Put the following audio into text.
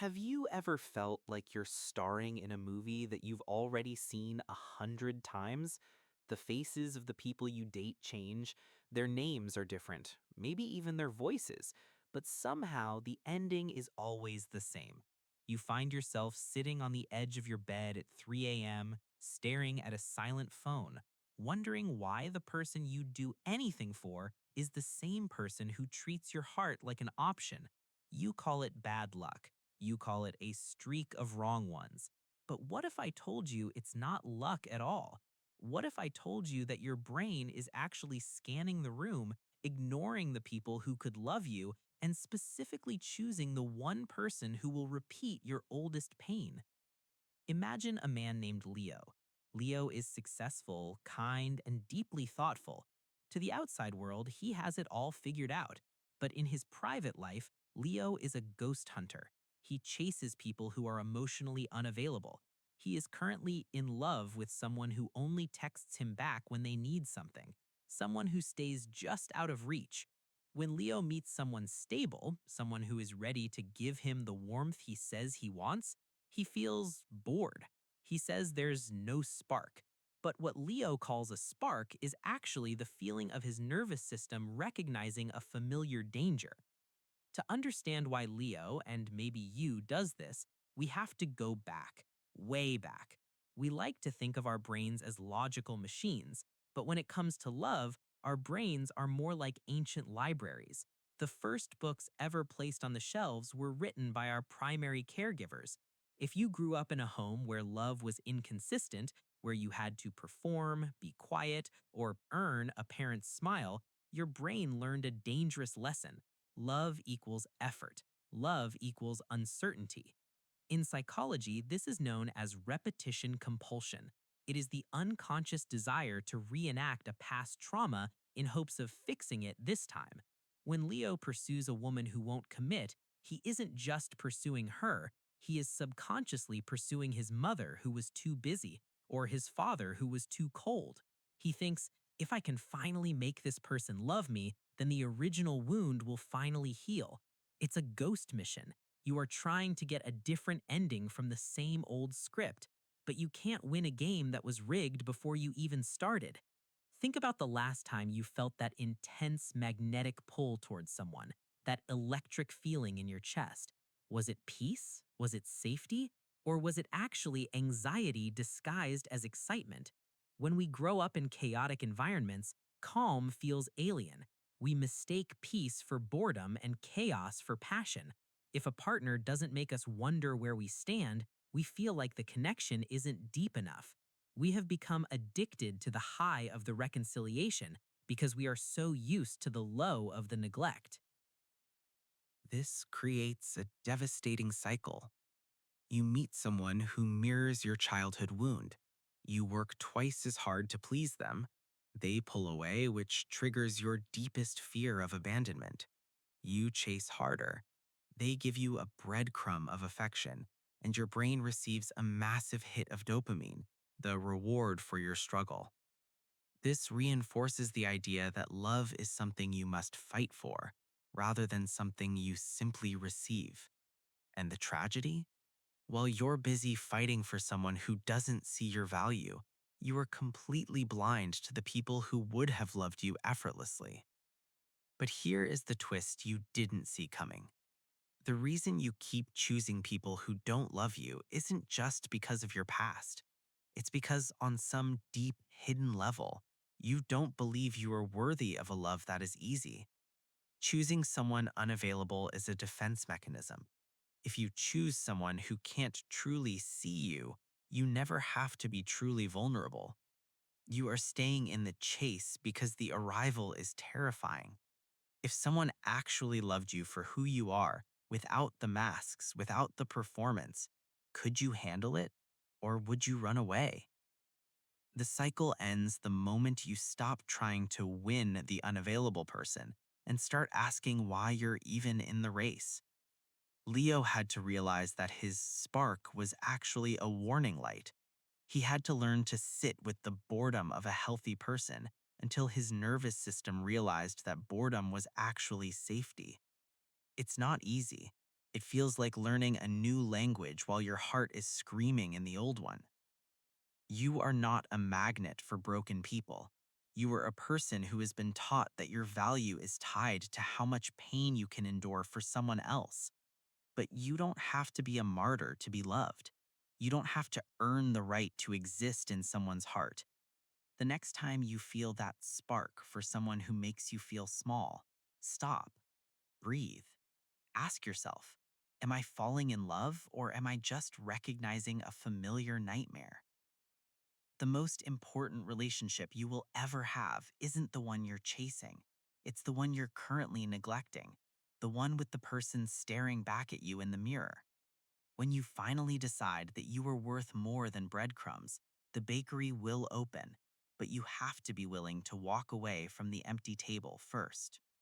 Have you ever felt like you're starring in a movie that you've already seen 100 times? The faces of the people you date change, their names are different, maybe even their voices, but somehow the ending is always the same. You find yourself sitting on the edge of your bed at 3 a.m., staring at a silent phone, wondering why the person you'd do anything for is the same person who treats your heart like an option. You call it bad luck. You call it a streak of wrong ones. But what if I told you it's not luck at all? What if I told you that your brain is actually scanning the room, ignoring the people who could love you, and specifically choosing the one person who will repeat your oldest pain? Imagine a man named Leo. Leo is successful, kind, and deeply thoughtful. To the outside world, he has it all figured out. But in his private life, Leo is a ghost hunter. He chases people who are emotionally unavailable. He is currently in love with someone who only texts him back when they need something, someone who stays just out of reach. When Leo meets someone stable, someone who is ready to give him the warmth he says he wants, he feels bored. He says there's no spark. But what Leo calls a spark is actually the feeling of his nervous system recognizing a familiar danger. To understand why Leo, and maybe you, does this, we have to go back, way back. We like to think of our brains as logical machines, but when it comes to love, our brains are more like ancient libraries. The first books ever placed on the shelves were written by our primary caregivers. If you grew up in a home where love was inconsistent, where you had to perform, be quiet, or earn a parent's smile, your brain learned a dangerous lesson. Love equals effort. Love equals uncertainty. In psychology, this is known as repetition compulsion. It is the unconscious desire to reenact a past trauma in hopes of fixing it this time. When Leo pursues a woman who won't commit, he isn't just pursuing her, he is subconsciously pursuing his mother who was too busy, or his father who was too cold. He thinks, if I can finally make this person love me, then the original wound will finally heal. It's a ghost mission. You are trying to get a different ending from the same old script, but you can't win a game that was rigged before you even started. Think about the last time you felt that intense magnetic pull towards someone, that electric feeling in your chest. Was it peace? Was it safety? Or was it actually anxiety disguised as excitement? When we grow up in chaotic environments, calm feels alien. We mistake peace for boredom and chaos for passion. If a partner doesn't make us wonder where we stand, we feel like the connection isn't deep enough. We have become addicted to the high of the reconciliation because we are so used to the low of the neglect. This creates a devastating cycle. You meet someone who mirrors your childhood wound. You work twice as hard to please them. They pull away, which triggers your deepest fear of abandonment. You chase harder. They give you a breadcrumb of affection, and your brain receives a massive hit of dopamine, the reward for your struggle. This reinforces the idea that love is something you must fight for, rather than something you simply receive. And the tragedy? While you're busy fighting for someone who doesn't see your value, you are completely blind to the people who would have loved you effortlessly. But here is the twist you didn't see coming. The reason you keep choosing people who don't love you isn't just because of your past. It's because on some deep, hidden level, you don't believe you are worthy of a love that is easy. Choosing someone unavailable is a defense mechanism. If you choose someone who can't truly see you, you never have to be truly vulnerable. You are staying in the chase because the arrival is terrifying. If someone actually loved you for who you are, without the masks, without the performance, could you handle it? Or would you run away? The cycle ends the moment you stop trying to win the unavailable person and start asking why you're even in the race. Leo had to realize that his spark was actually a warning light. He had to learn to sit with the boredom of a healthy person until his nervous system realized that boredom was actually safety. It's not easy. It feels like learning a new language while your heart is screaming in the old one. You are not a magnet for broken people. You are a person who has been taught that your value is tied to how much pain you can endure for someone else. But you don't have to be a martyr to be loved. You don't have to earn the right to exist in someone's heart. The next time you feel that spark for someone who makes you feel small, stop, breathe, ask yourself, am I falling in love or am I just recognizing a familiar nightmare? The most important relationship you will ever have isn't the one you're chasing. It's the one you're currently neglecting, the one with the person staring back at you in the mirror. When you finally decide that you are worth more than breadcrumbs, the bakery will open, but you have to be willing to walk away from the empty table first.